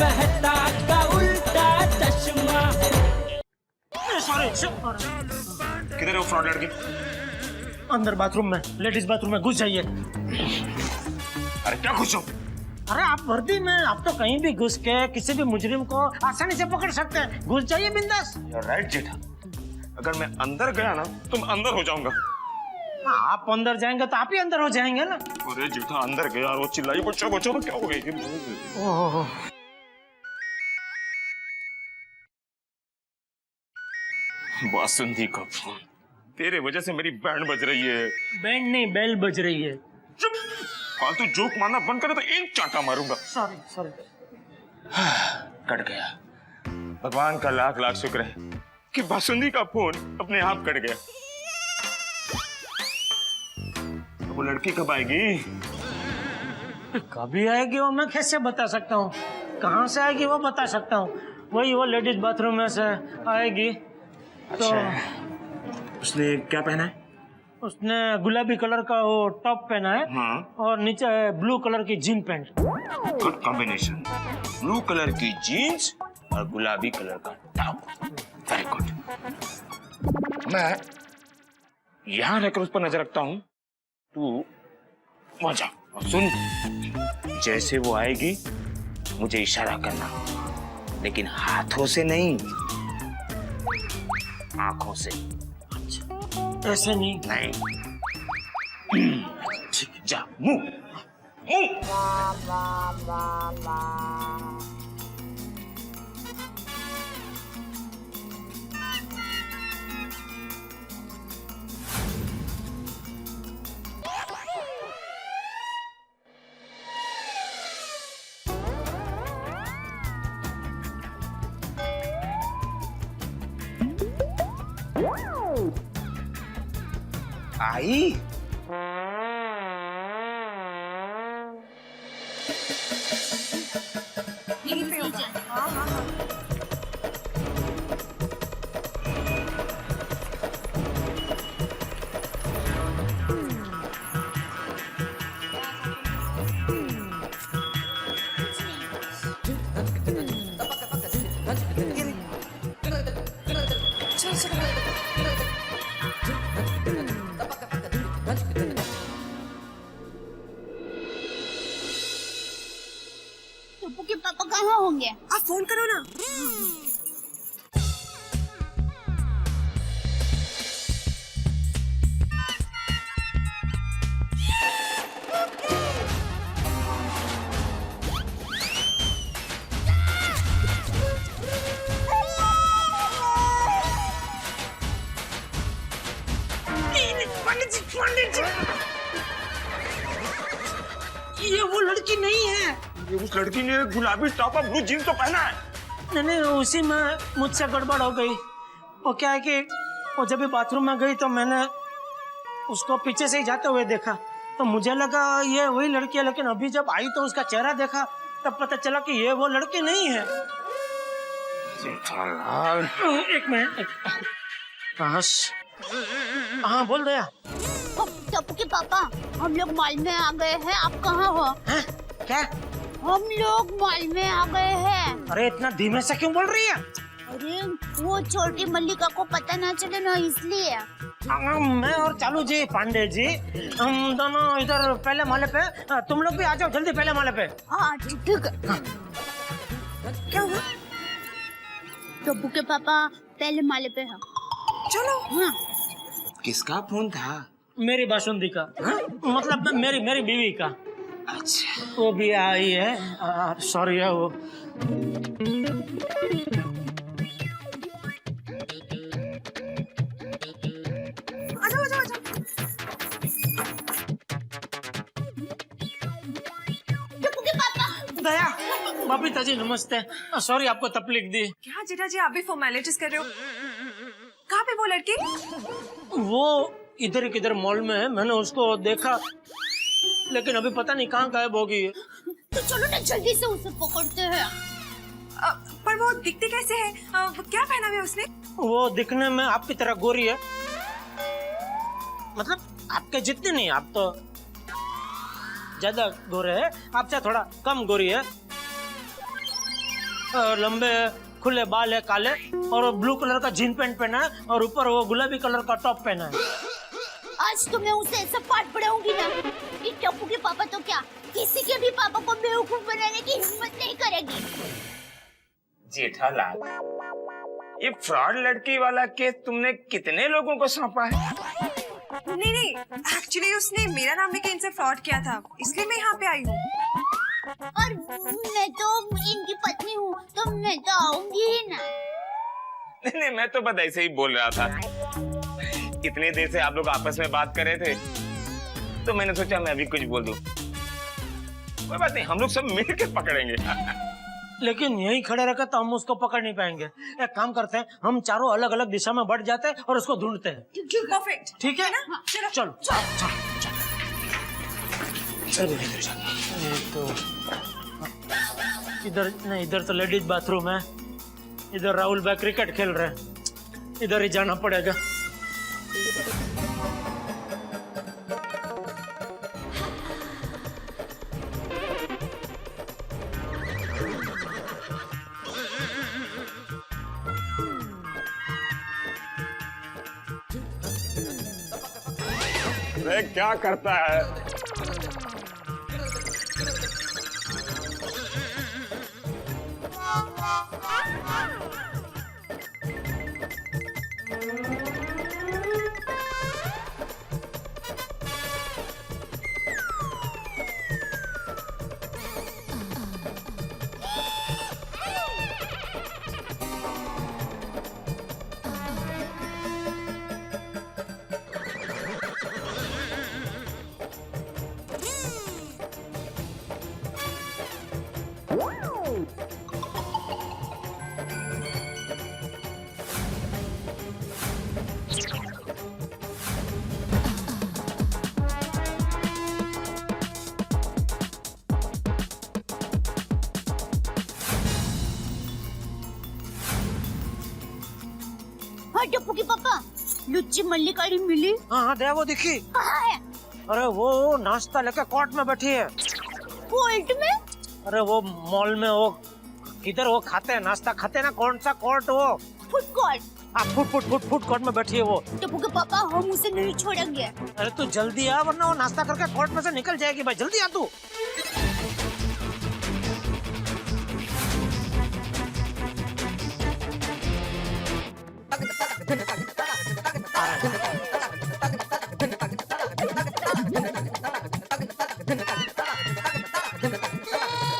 मेहता का उल्टा चश्मा। किधर है वो फ्रॉड लड़की? अंदर बाथरूम में, लेडीज बाथरूम में घुस जाइए। अरे क्या घुसो? अरे आप वर्दी में, आप तो कहीं भी घुस के किसी भी मुजरिम को आसानी से पकड़ सकते हैं। घुस जाइए बिंदास। राइट जेठा, अगर मैं अंदर गया ना तो मैं अंदर हो जाऊंगा। आप अंदर जाएंगे तो आप ही अंदर हो जाएंगे ना। अरे जेठा अंदर गया और वो चिल्लाई बच्चों बच्चों तो क्या हो गई? ओह, बासुंदी का फोन, तेरे वजह से मेरी बैंड बज रही है। बैंड नहीं, बेल बज रही है। चुप, फालतू जोक मारना बंद करे तो एक चांटा मारूंगा। Sorry sorry. कट गया। भगवान का लाख लाख शुक्र है कि बासुंदी का फोन अपने आप कट गया। तो वो लड़की कब आएगी? कभी आएगी वो मैं कैसे बता सकता हूँ। कहाँ से आएगी वो बता सकता हूँ। वही वो लेडीज बाथरूम में से आएगी। अच्छा, उसने क्या पहना है? उसने गुलाबी कलर का वो टॉप पहना है। हाँ। और नीचे ब्लू कलर की gene pant. Good combination, blue colour की जीन्स और गुलाबी कलर का टॉप। Very good. मैं यहाँ रहकर उस पर नजर रखता हूँ, तू वहां जा और सुन, जैसे वो आएगी मुझे इशारा करना, लेकिन हाथों से नहीं, आंखों से। ऐसे नहीं। नहीं, ठीक, जा मुंह मुंह। आई टप्पू के पापा कहाँ होंगे? आप फोन करो ना। ये वो लड़की नहीं है। ये उस लड़की ने गुलाबी टॉप और ब्लू जीन्स तो पहना है। नहीं नहीं, उसी में मुझसे गड़बड़ हो गई। वो क्या है कि वो जब भी बाथरूम में गई तो मैंने उसको पीछे से ही जाते हुए देखा, तो मुझे लगा ये वही लड़की है, लेकिन अभी जब आई तो उसका चेहरा देखा तब पता चला कि ये वो लड़की नहीं है। जेठालाल, एक मिनट। हाँ बोल दया। टप्पू के पापा, हम लोग मॉल में आ गए हैं। आप कहाँ हो? हैं? क्या? हम लोग मॉल में आ गए हैं। अरे इतना धीमे से क्यों बोल रही है? अरे वो छोटी मल्लिका को पता ना चले ना, इसलिए। मैं और चालू जी, पांडे जी, हम दोनों इधर पहले माले पे। तुम लोग भी आ जाओ जल्दी पहले माले पे। हाँ ठीक है। क्या हुआ? टप्पू के पापा पहले माले पे हैं। चलो। हाँ। किसका फोन था? मेरी बासुंदी का। मतलब मेरी बीवी का। अच्छा, वो भी आई है। सॉरी है वो। आजाओ आजाओ आजाओ। टप्पू के पापा। दया, बबीता जी नमस्ते। सॉरी आपको तकलीफ दी। क्या जेठा जी आप भी फॉर्मेलिटीज कर रहे हो? कहाँ पे वो लड़की? वो इधर ही किधर मॉल में है, मैंने उसको देखा, लेकिन अभी पता नहीं कहाँ गायब हो गई है। तो चलो ना जल्दी से उसे पकड़ते हैं। पर वो दिखती कैसे है? क्या पहना हुआ है उसने? वो दिखने में आपकी तरह गोरी है, मतलब आपके जितने नहीं, आप तो ज्यादा गोरे है, आपसे थोड़ा कम गोरी है। लंबे खुले बाल है काले और वो ब्लू कलर का जीन पैंट पहना है और ऊपर वो गुलाबी कलर का टॉप पहना है। आज तो मैं उसे ऐसा पाठ पढ़ाऊंगी ना कि टप्पू के पापा तो क्या किसी के भी पापा को बेवकूफ बनाने की हिम्मत नहीं करेगी। जेठालाल, ये फ्रॉड लड़की वाला केस तुमने कितने लोगों को सौंपा है? नहीं, एक्चुअली उसने मेरा नाम लेके इनसे फ्रॉड किया था, इसलिए मैं यहाँ पे आई हूँ। और मैं तो इनकी पत्नी हूँ, तो मैं तो आऊंगी ही ना। नहीं, मैं तो बस ऐसे ही बोल रहा था। इतनी देर से आप लोग आपस में बात कर रहे थे, तो मैंने सोचा मैं अभी कुछ बोल दूं। कोई बात नहीं, हम लोग सब मिल के पकड़ेंगे। लेकिन यहीं खड़े रहकर तो हम उसको पकड़ नहीं पाएंगे। एक काम करते हैं, हम चारों अलग अलग दिशा में बढ़ जाते हैं और उसको ढूंढते हैं। परफेक्ट, ठीक है ना? चलो चलो। ये तो इधर नहीं, इधर तो लेडीज बाथरूम है, इधर राहुल भाई क्रिकेट खेल रहे हैं, इधर ही जाना पड़ेगा। अरे क्या करता है? हाँ टप्पू के पापा, लुच्ची मल्लिकाड़ी मिली? हाँ दे वो दिखी। कहाँ है? अरे वो नाश्ता लेकर कोर्ट में बैठी है। कोर्ट में? अरे वो मॉल में, वो किधर वो खाते हैं, नाश्ता खाते हैं ना, कौन सा कोर्ट वो? Food court. हाँ फूड कोर्ट में बैठी है वो। टप्पू के पापा, हम उसे नहीं छोड़ेंगे। अरे तू जल्दी आ, वरना वो नाश्ता करके कोर्ट में से निकल जाएगी। भाई जल्दी आ तू।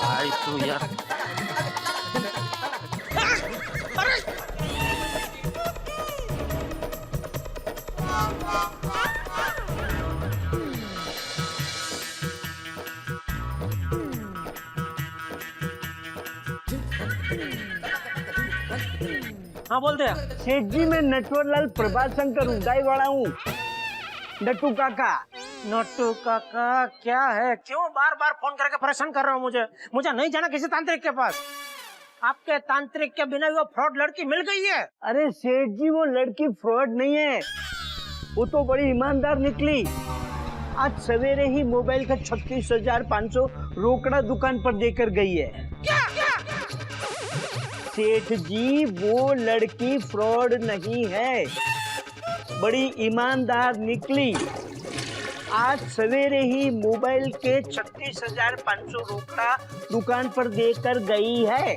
आई तू यार। हाँ बोल दे। सेठ जी, मैं नटवरलाल प्रभात शंकर उदाई वाला हूँ। नट्टू काका। नट्टू काका क्या है? क्यों बार बार फोन करके परेशान कर रहे हो मुझे नहीं जाना किसी तांत्रिक के पास। आपके तांत्रिक के बिना वो फ्रॉड लड़की मिल गई है। अरे सेठ जी, वो लड़की फ्रॉड नहीं है, वो तो बड़ी ईमानदार निकली। आज सवेरे ही मोबाइल का 36,500 रोकड़ा दुकान पर देकर गई है। सेठ जी, वो लड़की फ्रॉड नहीं है, बड़ी ईमानदार निकली। आज सवेरे ही मोबाइल के 36,500 रोकड़ा दुकान पर देकर गई है।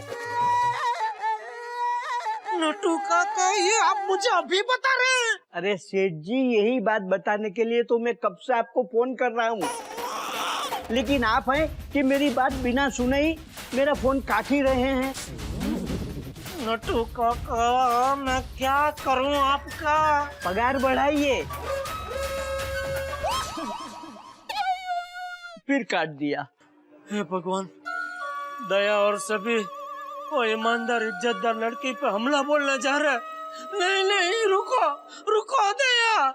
नट्टू काका, ये आप मुझे अभी बता रहे हैं? अरे सेठ जी, यही बात बताने के लिए तो मैं कब से आपको फोन कर रहा हूँ, लेकिन आप हैं कि मेरी बात बिना सुने ही मेरा फोन काट ही रहे हैं। नट्टू काका, मैं क्या करूं आपका? पगार बढ़ाइए। फिर काट दिया। हे भगवान, दया और सभी वो ईमानदार इज्जतदार लड़की पे हमला बोलने जा रहा है। नहीं, रुको दया।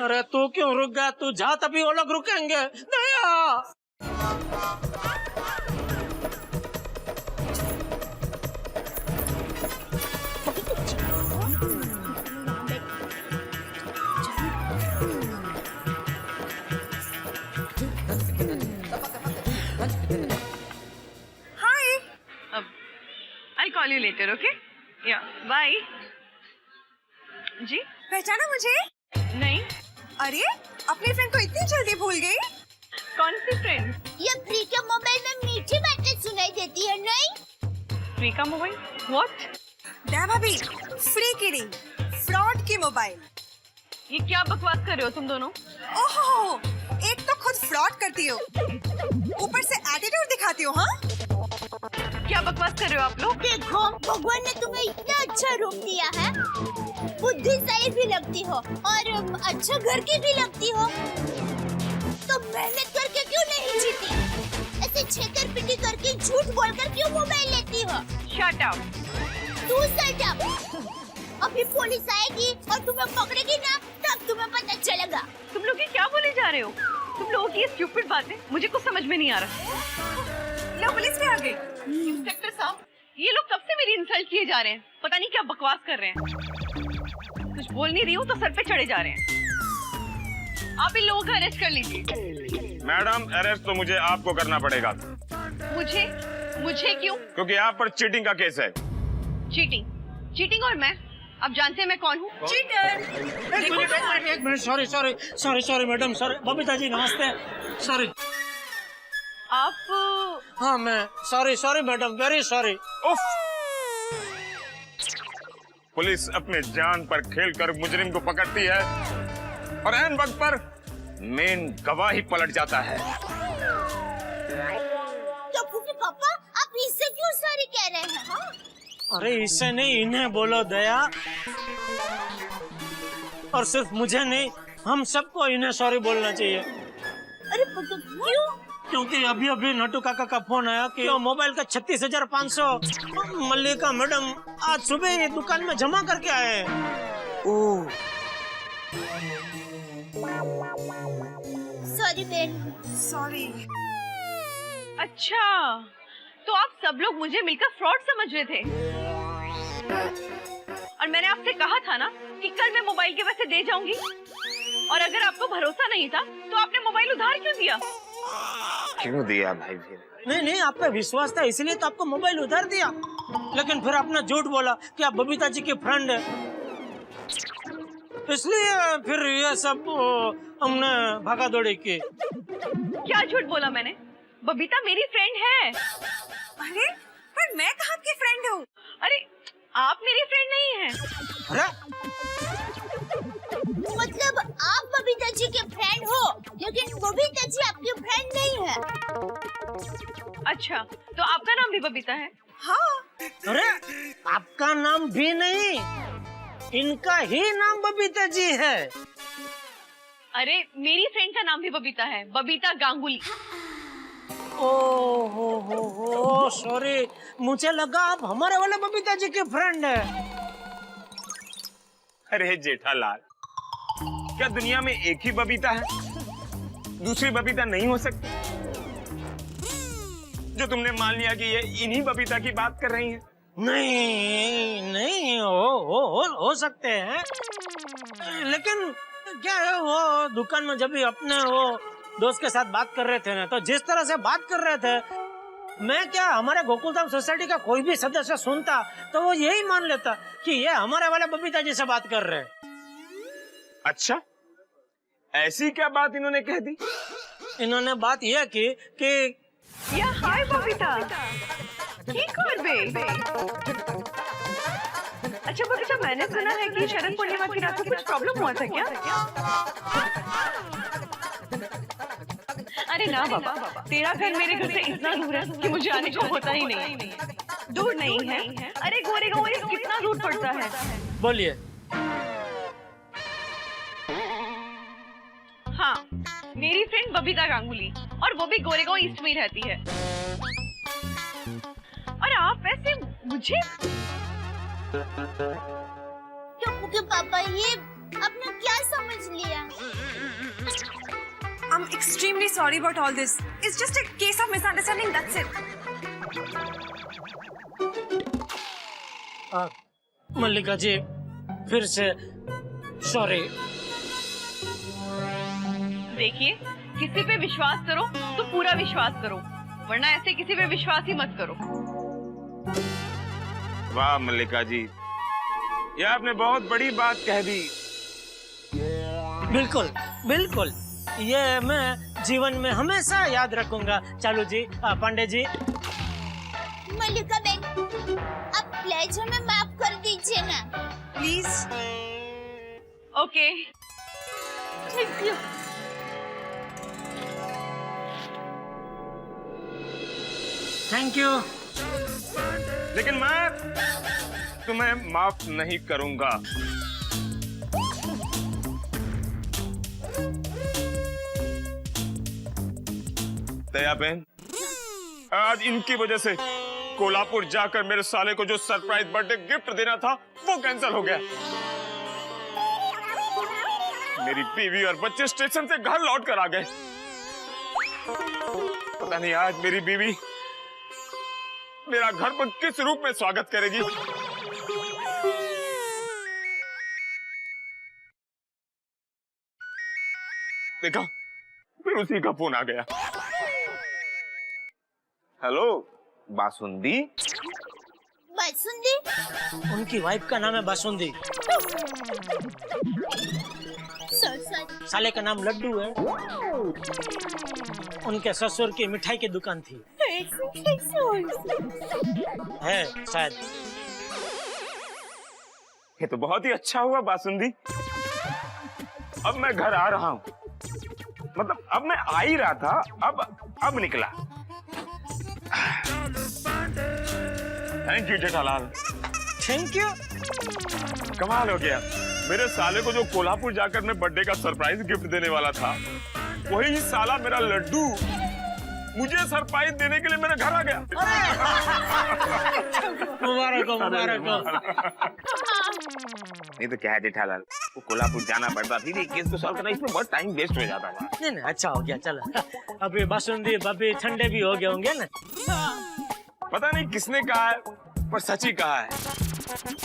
अरे तू क्यों रुक गया? तू जा, तभी वो लोग रुकेंगे। Daya. Call you later, okay? या बाय। जी पहचाना मुझे? नहीं। अरे अपनी फ्रेंड को इतनी जल्दी भूल गई? कौन सी फ्रेंड? ये फ्री के मोबाइल में मीठी बातें सुनाई देती है नहीं? फ्री का मोबाइल? व्हाट? डा भाभी, फ्री की नहीं, फ्रॉड की मोबाइल। ये क्या बकवास कर रहे हो तुम दोनों? ओहो, एक तो खुद फ्रॉड करती हो, ऊपर से एटीट्यूड दिखाती हो। हाँ, क्या बकवास कर रहे हो आप लोग? देखो, भगवान ने तुम्हें इतना अच्छा रूप दिया है, बुद्धिशाली भी लगती हो और अच्छा घर की भी लगती हो, तो मेहनत करके क्यों नहीं जीती? ऐसे छेतर-पिटी करके झूठ बोलकर क्यों मोबाइल लेती हो? Shut up. तू शट अप। अभी पुलिस आएगी और तुम्हें पकड़ेगी ना, तब तुम्हें पता चलेगा। तुम लोग ये क्या बोले जा रहे हो? तुम लोगों की ये स्टूपिड बातें मुझे कुछ समझ में नहीं आ रहा। लो, पुलिस भी आ गई। इंस्पेक्टर साहब, ये लोग कब से मेरी इंसल्ट किए जा रहे हैं, पता नहीं क्या बकवास कर रहे हैं। कुछ बोल नहीं रही हूँ तो सर पे चढ़े जा रहे हैं। आप इन लोगों को अरेस्ट कर लीजिए। मैडम, अरेस्ट तो मुझे आपको करना पड़ेगा। मुझे क्यों? क्योंकि आप पर चीटिंग का केस है। चीटिंग और मैं? आप जानते हैं मैं कौन हूँ? चीटर। एक minute, sorry madam, sorry. Babita ji नमस्ते। सॉरी। आप? हाँ मैं sorry madam, very sorry. Police अपने जान पर खेलकर मुजरिम को पकड़ती है और ऐन वक्त पर मेन गवाह ही पलट जाता है। टप्पू के पापा, आप इससे क्यों सॉरी कह रहे हैं? हाँ? अरे इससे नहीं, इन्हें बोलो दया। और सिर्फ मुझे नहीं, हम सबको इन्हें सॉरी बोलना चाहिए। अरे क्यों? क्योंकि अभी नटू काका का फोन आया कि मोबाइल का 36,500 मल्लिका मैडम आज सुबह ही दुकान में जमा करके आए हैं। ओह, सॉरी बहन। सॉरी। अच्छा, तो आप सब लोग मुझे मिलकर फ्रॉड समझ रहे थे। और मैंने आपसे कहा था ना कि कल मैं मोबाइल के पैसे दे जाऊंगी। और अगर आपको भरोसा नहीं था तो आपने मोबाइल उधार क्यों दिया? क्यों दिया भाई? नहीं, आप पे विश्वास था इसलिए तो आपको मोबाइल उधार दिया। लेकिन फिर आपने झूठ बोला कि आप बबीता जी के फ्रेंड है, इसलिए फिर ये सब हमने भागा दौड़ी की। क्या झूठ बोला मैंने? बबीता मेरी फ्रेंड है। अरे पर मैं कहाँ की फ्रेंड हूँ? अरे आप मेरी फ्रेंड नहीं हैं। अरे मतलब आप बबीता जी के फ्रेंड हो, लेकिन बबीता जी आपकी फ्रेंड नहीं है। अच्छा, तो आपका नाम भी बबीता है? हाँ। अरे आपका नाम भी नहीं, इनका ही नाम बबीता जी है। अरे मेरी फ्रेंड का नाम भी बबीता है, बबीता गांगुली। ओहो, सॉरी, मुझे लगा आप हमारे वाले बबीता जी के फ्रेंड है। अरे जेठालाल, क्या दुनिया में एक ही बबीता है? दूसरी बबीता नहीं हो सकती? जो तुमने मान लिया कि ये इन्हीं बबीता की बात कर रही हैं? नहीं, हो सकते हैं, लेकिन क्या है, वो दुकान में जब भी अपने वो दोस्त के साथ बात कर रहे थे ना, तो जिस तरह से बात कर रहे थे, मैं क्या हमारे गोकुलधाम सोसाइटी का कोई भी सदस्य सुनता तो वो यही मान लेता कि ये हमारे वाले बबीता जी से बात कर रहे हैं। अच्छा, ऐसी क्या बात इन्होंने कह दी? इन्होंने बात यह की कि या हाय बबीता, की करबे? अच्छा बबीता, मैंने सुना है कि शरद पूर्णिमा की रात को कुछ प्रॉब्लम हुआ था क्या? अरे ना बाबा, तेरा घर मेरे घर से इतना दूर है कि मुझे आने को होता ही नहीं। दूर नहीं है? अरे गोरेगांव कितना दूर पड़ता है? बोलिए। हाँ, मेरी फ्रेंड बबीता गांगुली, और वो भी गोरेगांव ईस्ट में ही रहती है। और आप वैसे मुझे? टप्पू के पापा, ये आपने क्या समझ लिया? I'm extremely sorry about all this. It's just a case of misunderstanding, that's it. मल्लिका जी, फिर से सॉरी। देखिए, किसी पे विश्वास करो तो पूरा विश्वास करो, वरना ऐसे किसी पे विश्वास ही मत करो। वाह मल्लिका जी, ये आपने बहुत बड़ी बात कह दी। बिल्कुल बिल्कुल, ये मैं जीवन में हमेशा याद रखूंगा। चालू जी, पांडे जी। मल्लिका बहन, आप प्लेज हमें माफ कर दीजिए ना please. Okay. Thank you. Thank you. लेकिन मैं तुम्हें माफ नहीं करूंगा। दया बहन, आज इनकी वजह से कोल्हापुर जाकर मेरे साले को जो सरप्राइज बर्थडे गिफ्ट देना था वो कैंसिल हो गया। मेरी बीवी और बच्चे स्टेशन से घर लौट कर आ गए। पता नहीं आज मेरी बीवी मेरा घर पर किस रूप में स्वागत करेगी। देखा, फिर उसी का फोन आ गया। हेलो बासुंदी। बासुंदी? उनकी वाइफ का नाम है बासुंदी। सर साले का नाम लड्डू है। उनके ससुर की मिठाई की दुकान थी। है शायद। ये तो बहुत ही अच्छा हुआ बासुंदी। अब मैं घर आ रहा हूँ, मतलब अब मैं आ ही रहा था, अब निकला। Thank you Jethalal. Thank you. कमाल हो गया, मेरे साले को जो कोल्हापुर जाकर मैं बर्थडे का सरप्राइज गिफ्ट देने वाला था, वही साला मेरा लड्डू मुझे सरप्राइज देने के लिए मेरे घर आ गया। मुबारक हो, मुबारक हो। नहीं तो क्या है जेठालाल, वो कोल्हापुर जाना पड़ता थी, ये केस को सॉल्व करना इसमें बहुत टाइम वेस्ट हो जाता था। नहीं नहीं, अच्छा हो गया। चलो अभी बासुंदी बब्बी ठंडे भी हो गए होंगे ना। पता नहीं किसने कहा है, पर सच ही कहा है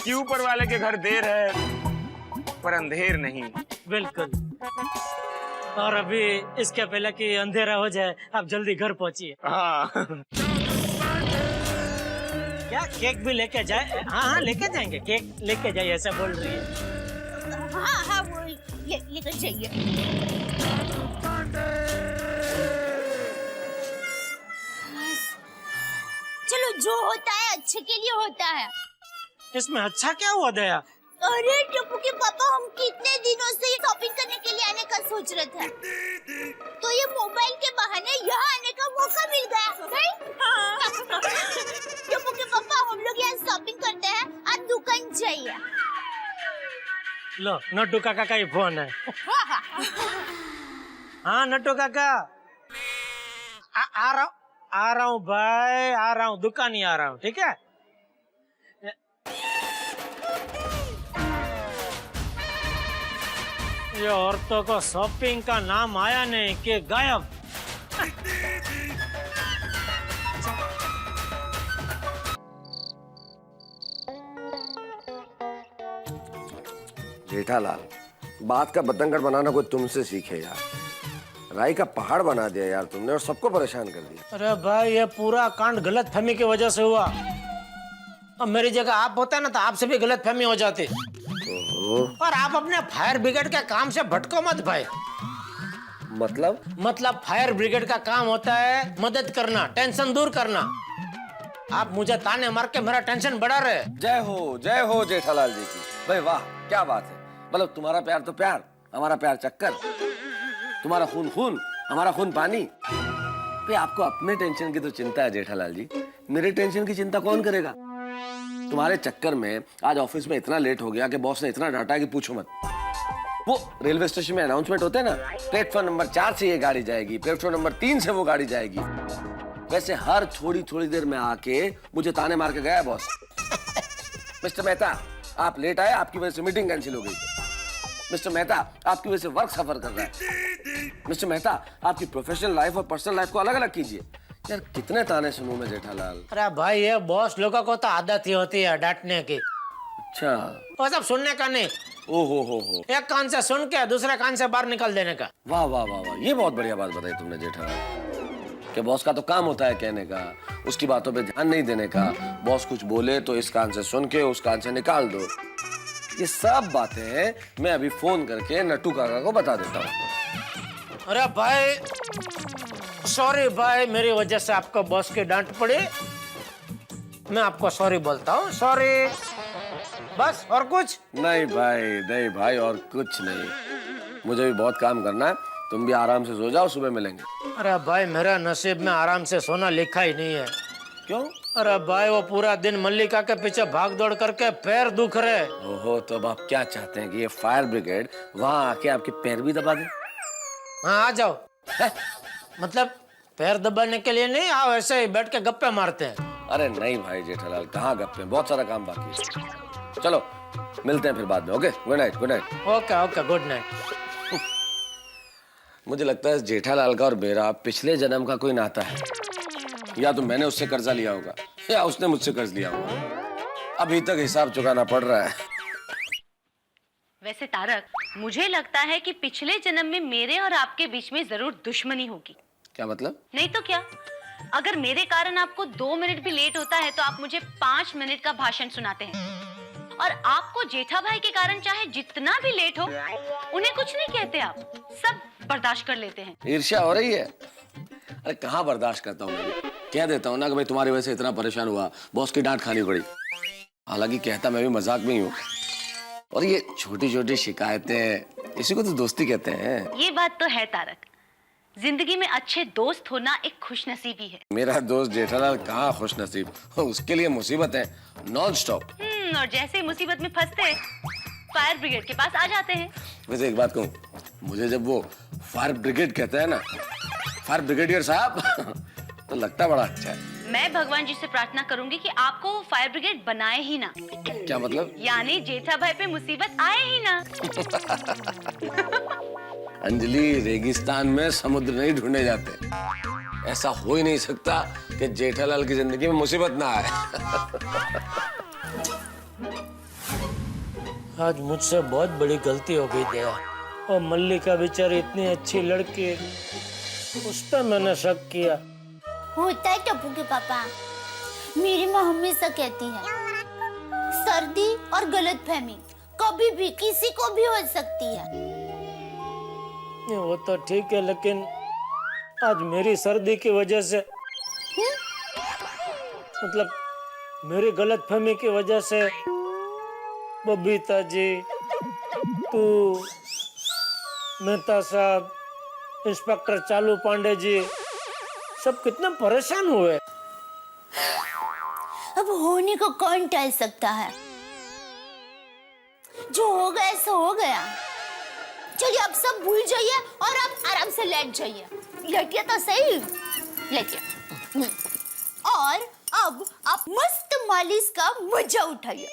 कि ऊपर वाले के घर देर है पर अंधेर नहीं। बिल्कुल। और अभी इसके पहले कि अंधेरा हो जाए, आप जल्दी घर पहुंचिए। हाँ। क्या केक भी लेके जाए? हाँ हाँ लेके जाएंगे, केक लेके जाइए, ऐसा बोल रही है। हाँ हाँ वो लेकर जाइए। चलो जो होता है अच्छे के लिए होता है। इसमें अच्छा क्या हुआ दया? अरे टप्पू के पापा, हम कितने दिनों से ये शॉपिंग करने के लिए आने का सोच रहे थे, तो ये मोबाइल के बहाने यहाँ आने का मौका मिल गया, नहीं? टप्पू के पापा, हम लोग यहाँ शॉपिंग करते हैं, आप दुकान जाइए। लो नट्टू काका का ही फोन है। हाँ नट्टू काका, आ रहा हूँ भाई, आ रहा हूँ, दुकान ही आ रहा हूँ, ठीक है? ये औरतों को शॉपिंग का नाम आया नहीं कि गायब। जेठालाल, बात का बतंगड़ बनाना कोई तुमसे सीखे यार। राई का पहाड़ बना दिया यार तुमने और सबको परेशान कर दिया। अरे भाई ये पूरा कांड गलत फहमी की वजह से हुआ। अब मेरी जगह आप होता ना तो आपसे भी गलत फहमी हो जाती। और आप अपने फायर ब्रिगेड के काम से भटको मत भाई। मतलब फायर ब्रिगेड का काम होता है मदद करना, टेंशन दूर करना। आप मुझे ताने मार के मेरा टेंशन बढ़ा रहे। जय हो जेठालाल जी की। भाई वाह क्या बात है। मतलब तुम्हारा प्यार तो प्यार, हमारा प्यार चक्कर, तुम्हारा खून खून, हमारा खून पानी। भाई आपको अपने टेंशन की तो चिंता है जेठालाल जी, मेरे टेंशन की चिंता कौन करेगा। तुम्हारे चक्कर में आज ऑफिस में इतना लेट हो गया कि बॉस ने इतना डांटा कि पूछो मत। वो रेलवे स्टेशन में अनाउंसमेंट होते हैं ना, प्लेटफॉर्म नंबर 4 से ये गाड़ी जाएगी, प्लेटफॉर्म नंबर 3 से वो गाड़ी जाएगी। वैसे हर थोड़ी देर में आके मुझे ताने मार के गया बॉस। मिस्टर मेहता आप लेट आए, आपकी वजह से मीटिंग कैंसिल हो गई। मिस्टर मेहता आपकी वजह से वर्क सफर कर रहा है। मिस्टर मेहता आपकी प्रोफेशनल लाइफ और पर्सनल लाइफ को अलग अलग कीजिए। यार कितने ताने सुनूं मैं जेठालाल। अरे भाई ये बॉस लोगों को तो आदत ही होती है डांटने की। अच्छा वो सब सुनने का नहीं, हो एक कान से सुन के दूसरे कान से बाहर निकल देने का। वाह वाह वाह वाह, ये बहुत बढ़िया बात बताई तुमने जेठालाल। कि बॉस का तो काम होता है कहने का, उसकी बातों पे ध्यान नहीं देने का। बॉस कुछ बोले तो इस कान से सुन के उस कान से निकाल दो। ये सब बातें मैं अभी फोन करके नट्टू काका को बता देता हूँ। अरे भाई सॉरी भाई, मेरी वजह से आपको बॉस की डांट पड़ी। मैं आपको सॉरी बोलता हूँ, सॉरी। बस और कुछ नहीं भाई, नहीं भाई, और कुछ नहीं। मुझे भी बहुत काम करना है, तुम भी आराम से सो जाओ, सुबह मिलेंगे। अरे भाई मेरा नसीब में आराम से सोना लिखा ही नहीं है। क्यों? अरे भाई वो पूरा दिन मल्लिका के पीछे भाग दौड़ करके पैर दुख रहे। ओहो, तो अब आप क्या चाहते हैं कि ये फायर ब्रिगेड वहाँ आके आपके पैर भी दबा दे? हाँ आ जाओ। मतलब पैर दबाने के लिए नहीं, आओ ऐसे ही बैठ के गप्पे मारते हैं। अरे नहीं भाई जेठालाल, कहाँ गप्पे, बहुत सारा काम बाकी है। चलो मिलते हैं फिर बाद में। Okay, good night. Good night. Okay okay, good night. मुझे लगता है जेठालाल का और मेरा पिछले जन्म का कोई नाता है। या तो मैंने उससे कर्जा लिया होगा या उसने मुझसे कर्ज लिया होगा। अभी तक हिसाब चुकाना पड़ रहा है। वैसे तारक, मुझे लगता है कि पिछले जन्म में मेरे और आपके बीच में जरूर दुश्मनी होगी। क्या मतलब? नहीं तो क्या, अगर मेरे कारण आपको 2 मिनट भी लेट होता है तो आप मुझे 5 मिनट का भाषण सुनाते हैं, और आपको जेठा भाई के कारण चाहे जितना भी लेट हो उन्हें कुछ नहीं कहते, आप सब बर्दाश्त कर लेते हैं। ईर्ष्या हो रही है? अरे कहाँ बर्दाश्त करता हूँ मैं, कह देता हूँ ना कि भाई तुम्हारी वजह से इतना परेशान हुआ, बॉस की डांट खानी पड़ी। हालांकि कहता मैं भी मजाक में ही हूँ। और ये छोटी छोटी शिकायतें, इसी को तो दोस्ती कहते हैं। ये बात तो है तारक, जिंदगी में अच्छे दोस्त होना एक खुशनसीबी है। मेरा दोस्त जेठालाल कहाँ खुशनसीब, उसके लिए मुसीबत है नॉन स्टॉप। और जैसे ही मुसीबत में फंसते हैं फायर ब्रिगेड के पास आ जाते हैं। वैसे एक बात कहूँ, मुझे जब वो फायर ब्रिगेड कहता है ना, फायर ब्रिगेडियर साहब, तो लगता बड़ा अच्छा है। मैं भगवान जी से प्रार्थना करूंगी कि आपको वो फायर ब्रिगेड बनाए ही ना। क्या मतलब? यानी जेठा भाई पे मुसीबत आए ही ना। अंजलि, रेगिस्तान में समुद्र नहीं ढूंढे जाते। ऐसा हो ही नहीं सकता कि जेठालाल की जिंदगी में मुसीबत ना आए। आज मुझसे बहुत बड़ी गलती हो गई दया। और मल्लिका बेचारी इतनी अच्छी लड़की, उस पर मैंने शक किया। होता है टप्पू के पापा, मेरी माँ हमेशा कहती है सर्दी और गलतफहमी कभी भी किसी को भी हो सकती है। वो तो ठीक है, लेकिन आज मेरी सर्दी की वजह से, मतलब मेरी गलतफहमी की वजह से बबीता जी, तू, मेहता साहब, इंस्पेक्टर चालू पांडे जी, सब कितने परेशान हुए। अब होने को कौन टाल सकता है, जो हो गया सो हो गया। चलिए अब सब भूल जाइए और आप आराम से लेट जाइए। लेटिए तो सही, लेटिए। और अब आप मस्त मालिश का मजा उठाइए।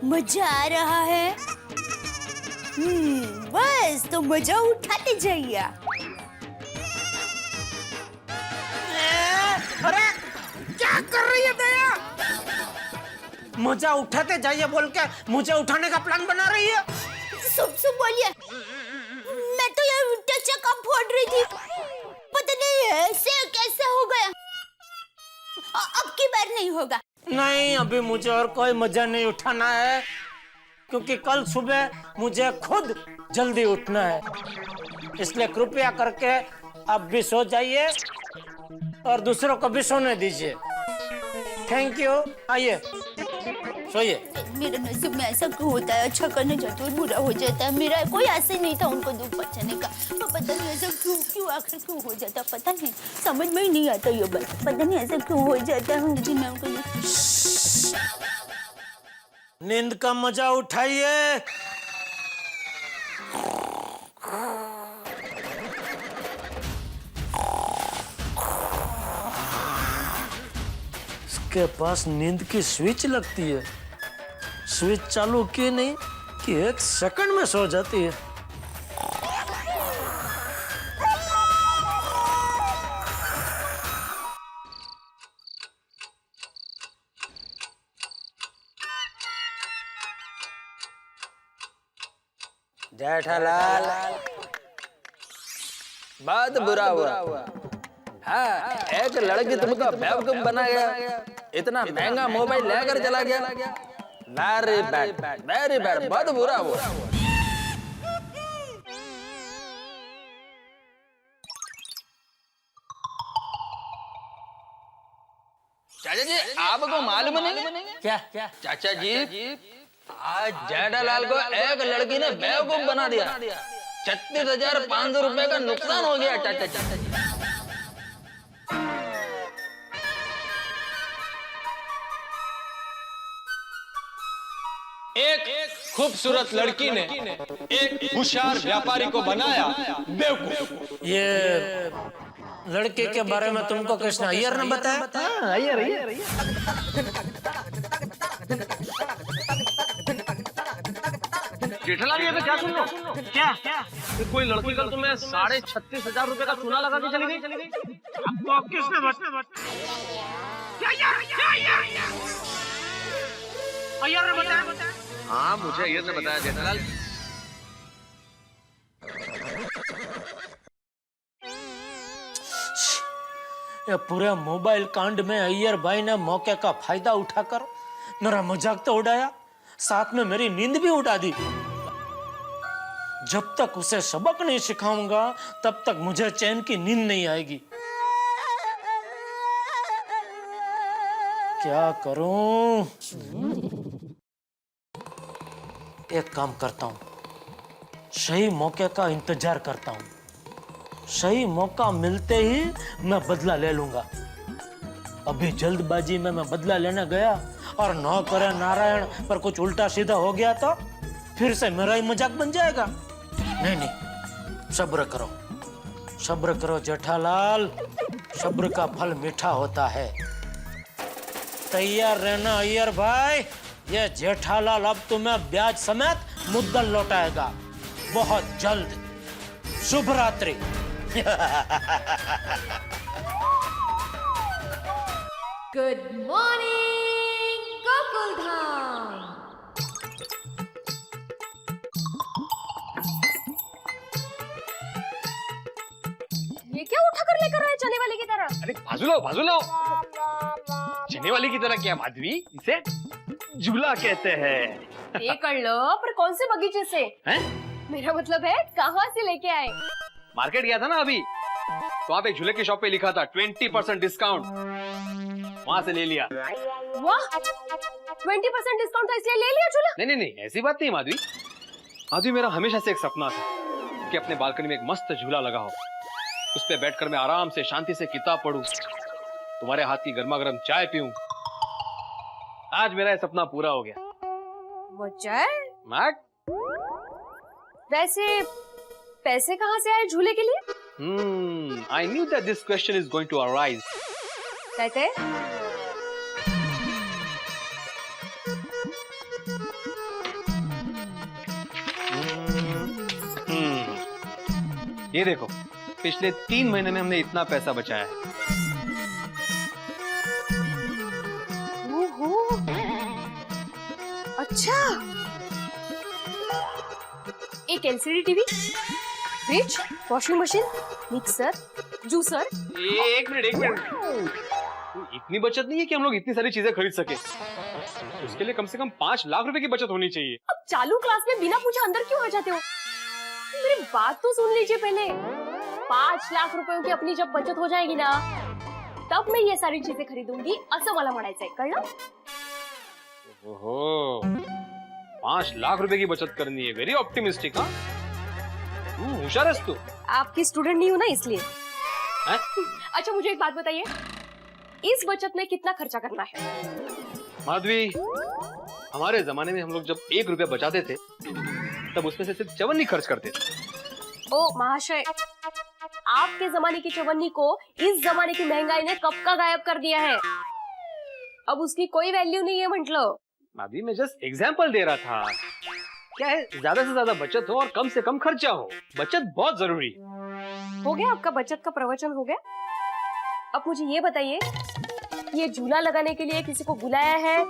मजा आ रहा है? बस तो मजा उठाते जाइए। अरे क्या कर रही है दया? मजा उठाते जाइए बोल के मुझे उठाने का प्लान बना रही है। सुब बोलिए, मैं तो यार टचा कम फोड़ रही थी, पता नहीं ऐसे कैसे हो गया। अब की बार नहीं होगा। नहीं, अभी मुझे और कोई मजा नहीं उठाना है, क्योंकि कल सुबह मुझे खुद जल्दी उठना है। इसलिए कृपया करके आप भी सो जाइए और दूसरों को भी सोने दीजिए। Thank you. आइए सोइए। मेरे नसीब में ऐसा क्यों होता है, अच्छा करने जाते और बुरा हो जाता है। मेरा कोई आशा नहीं था उनको दुख पहुंचाने का, तो पता नहीं ऐसा क्यों आखिर क्यों हो जाता, पता नहीं, समझ में ही नहीं आता ये बात। पता नहीं ऐसा क्यों हो जाता है। लेकिन मैं उनको नींद का मजा उठाइए। इसके पास नींद की स्विच लगती है, स्विच चालू किए नहीं कि 1 सेकंड में सो जाती है। जेठालाल बहुत बुरा हुआ। हाँ, एक लड़की तुमको बेवकूफ बना गया, इतना महंगा मोबाइल लेकर चला गया। वेरी बैड, बहुत बुरा हुआ। चाचा जी, आपको मालूम नहीं? क्या चाचा जी, आज जेठालाल को एक लड़की ने बेवकूफ बना दिया। 36,500 रुपए का नुकसान हो गया चाचा जी। एक खूबसूरत लड़की ने एक होशियार व्यापारी को बनाया बेवकूफ। ये लड़के के बारे में तुमको कृष्ण अय्यर ने बताया? अय्यर। जेठालाल, ये तो क्या सुन लो? क्या? कोई लड़की कल तुम्हें 36,500 रुपए का चूना लगा के चली गई। आपको किसने बताया? अय्यर ने बताया? हाँ, मुझे अय्यर ने बताया जेठालाल। ये पूरे मोबाइल कांड में अय्यर भाई ने मौके का फायदा उठाकर मेरा मजाक तो उड़ाया, साथ में मेरी नींद भी उड़ा दी। जब तक उसे सबक नहीं सिखाऊंगा तब तक मुझे चैन की नींद नहीं आएगी। क्या करूं? एक काम करता हूं, सही मौके का इंतजार करता हूं। सही मौका मिलते ही मैं बदला ले लूंगा। अभी जल्दबाजी में मैं बदला लेने गया और न करे नारायण पर कुछ उल्टा सीधा हो गया तो फिर से मेरा ही मजाक बन जाएगा। नहीं, सब्र करो जेठालाल, सब्र का फल मीठा होता है। तैयार रहना अय्यर भाई, ये जेठालाल अब तुम्हें ब्याज समेत मुद्दल लौटाएगा बहुत जल्द। शुभ रात्रि। Good morning Gokuldham. ये क्या उठाकर लेकर आए चने वाले की तरह? अरे बाजू लो। चने वाली की तरह क्या माधवी? इसे झूला कहते हैं। ये कर लो, पर कौन से बगीचे से? हैं? मेरा मतलब है कहाँ से लेके आए? मार्केट गया था ना अभी, तो आप एक झूले की शॉप पे लिखा था 20% डिस्काउंट, वहां से ले लिया। वाह, 20% डिस्काउंट था इसलिए ले लिया झूला? नहीं, ऐसी बात नहीं माधवी। माधवी, मेरा हमेशा से एक सपना था कि अपने बालकनी में एक मस्त झूला लगा हो, उस पे बैठकर मैं आराम से शांति से किताब पढूं, तुम्हारे हाथ की गर्मा गर्म चाय पीऊं। आज मेरा ये सपना पूरा हो गया। वो चाय? मैक? वैसे पैसे कहाँ से आए झूले के लिए? I knew that this question is going to arise. कहते? ये देखो, पिछले 3 महीने में हमने इतना पैसा बचाया है। ओहो, अच्छा। एक LCD TV, fridge, washing machine, mixer, juicer. एक मिनट। इतनी बचत नहीं है कि हम लोग इतनी सारी चीजें खरीद सके। उसके लिए कम से कम 5 लाख रुपए की बचत होनी चाहिए। अब चालू क्लास में बिना पूछे अंदर क्यों आ जाते हो? मेरी बात तो सुन लीजिए पहले। 5 लाख रुपयों की अपनी जब बचत हो जाएगी ना, तब मैं ये सारी चीजें खरीदूंगी। असं मला म्हणायचंय, कळलं? ओहो, 5 लाख रुपए की बचत करनी है। Very optimistic. हाँ, होशियार है तू। आपकी स्टूडेंट नहीं हूँ ना, इसलिए। है? अच्छा, मुझे एक बात बताइए, इस बचत में कितना खर्चा करना है? माधवी, हमारे जमाने में हम लोग जब 1 रुपया बचाते थे, तब उसमें से सिर्फ चवन्नी खर्च करते थे। ओ महाशय, आपके जमाने की चवन्नी को इस जमाने की महंगाई ने कब का गायब कर दिया है। अब उसकी कोई वैल्यू नहीं है म्हटलं। माधवी, मैं जस्ट एग्जाम्पल दे रहा था। क्या है, ज्यादा से ज्यादा बचत हो और कम से कम खर्चा हो। बचत बहुत जरूरी। हो गया आपका बचत का प्रवचन हो गया। अब मुझे ये बताइए, ये झूला लगाने के लिए किसी को बुलाया है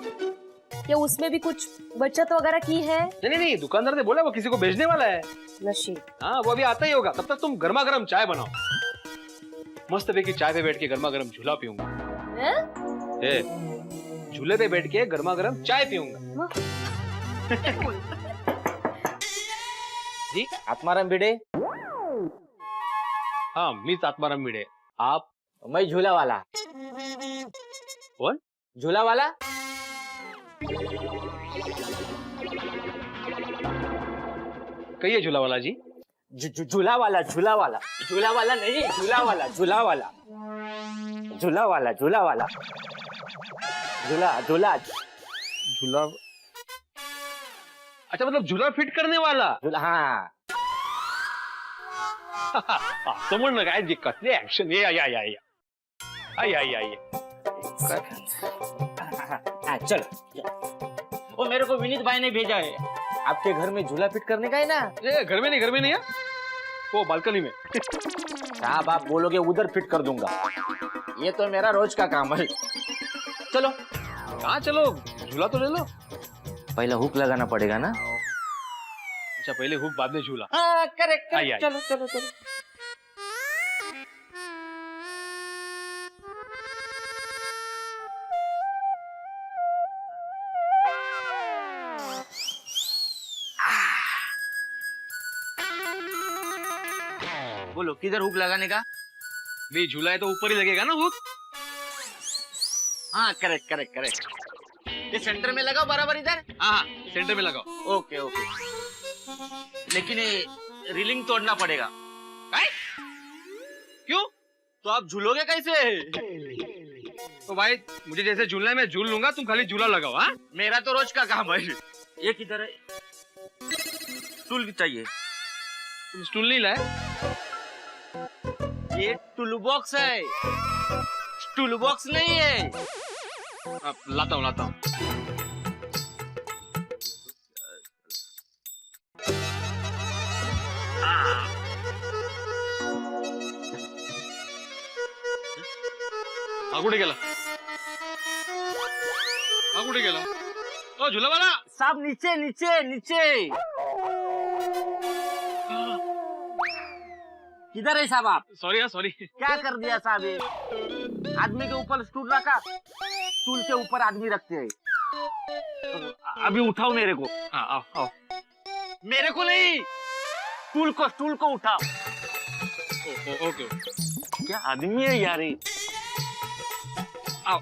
क्या उसमें भी कुछ बचत वगैरह की है? नहीं, दुकानदार ने बोला वो किसी को भेजने वाला है। नशीब। हाँ, वो अभी आता ही होगा। तब तक तुम गर्मा गर्म चाय बनाओ। मस्त की चाय पे बैठ के गर्मा गर्म झूला पीऊंगा। झूले पे बैठ के गर्मा गर्म चाय पीऊंगा। जी आत्माराम भिडे। हाँ, मीच आत्माराम भिडे। आप? मैं झूला वाला। कौन? झूला वाला। कहिए झूला वाला जी। झूला वाला, झूला वाला, झूला वाला नहीं, झूला वाला, झूला वाला, झूला वाला, झूला वाला, झूला झूला झूला? अच्छा, मतलब झूला फिट करने वाला? झूला, हाँ। समझ काय जी कसले ऍक्शन। या चलो। वो मेरे को विनीत भाई ने भेजा है, आपके घर में झूला फिट करने का है ना। ये घर में नहीं है, वो बालकनी में। साहब आप बोलोगे उधर फिट कर दूंगा, ये तो मेरा रोज का काम है। चलो। कहाँ चलो? झूला तो ले लो। पहले हुक लगाना पड़ेगा ना। अच्छा, पहले हुक बाद में झूला। हाँ, करेक्ट। आई। चलो चलो चलो। बोलो किधर हुक लगाने का? भी झूला है तो ऊपर ही लगेगा ना हुक। हाँ, करेक्ट करेक्ट करेक्ट। ये सेंटर में लगाओ बराबर इधर। हाँ, सेंटर में लगाओ। Okay okay. लेकिन ये रीलिंग तोड़ना पड़ेगा। क्यों? तो आप झूलोगे कैसे? तो भाई मुझे जैसे झूलना है मैं झूल लूंगा, तुम खाली झूला लगाओ। हाँ, मेरा तो रोज का काम है। ये किधर है? टूल चाहिए। तुम स्टूल नहीं लाए? ये टूल बॉक्स है, टूल बॉक्स नहीं है। लाता हूँ। कुठे गेला? ओ झूला वाला साहब नीचे नीचे नीचे। किधर है साहब आप? सॉरी। क्या कर दिया साहब? ये आदमी के ऊपर स्टूल रखा, स्टूल के ऊपर आदमी रखते हैं। तो अभी उठाओ मेरे को। हाँ, आओ। मेरे को नहीं, स्टूल को उठाओ। ओके। क्या आदमी है यार ये? आओ।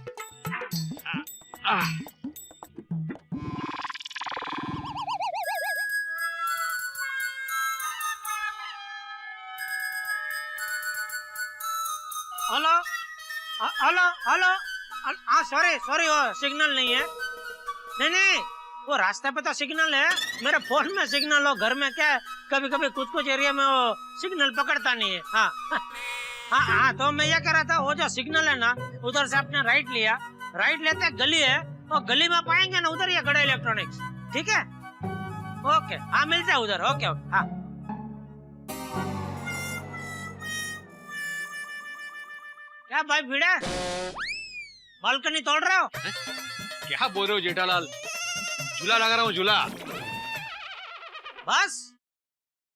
हेलो। हाँ सॉरी वो सिग्नल नहीं है। नहीं, वो रास्ते पे तो सिग्नल है, मेरे फोन में सिग्नल हो। घर में क्या है, कभी कुछ एरिया में वो सिग्नल पकड़ता नहीं है। हाँ, तो मैं ये कह रहा था, वो जो सिग्नल है ना, उधर से आपने राइट लिया, राइट लेते गली है, वो गली में पाएंगे ना उधर ये गड़ा इलेक्ट्रॉनिक्स। ठीक है, ओके। हाँ, मिलते हैं उधर। ओके। हाँ, क्या भाई भिड़े, बालकनी तोड़ रहे हो? क्या बोल रहे हो जेठालाल? झूला लगा रहा हूँ, झूला। बस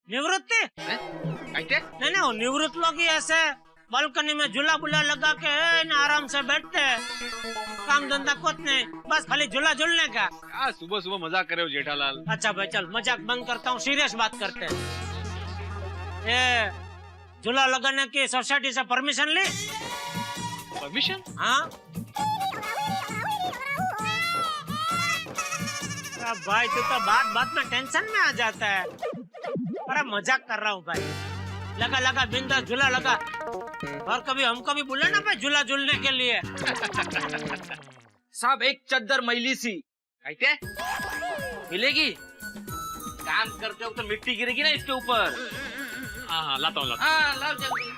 निवृत्ति? नहीं, वो निवृत्त लोग ही ऐसे बालकनी में झूला बुला लगा के आराम से बैठते हैं, काम धंधा कुछ नहीं, बस खाली झूला झूलने का। सुबह मजाक कर रहे हो जेठालाल? अच्छा भाई चल, मजाक बंद करता हूँ, सीरियस बात करते हैं। ये झूला लगाने की सोसाइटी से परमिशन ली? परमिशन? हाँ भाई, तू तो बात में टेंशन में आ जाता है। अरे मजाक कर रहा हूँ भाई, लगा बिंदास झूला लगा, और कभी हमको भी बुला ना भाई झूला झूलने के लिए। साहब एक चद्दर मैली सी कैसे मिलेगी? काम करते हो तो मिट्टी गिरेगी ना इसके ऊपर। हाँ, लाता हूँ। हाँ, लाओ जल्दी।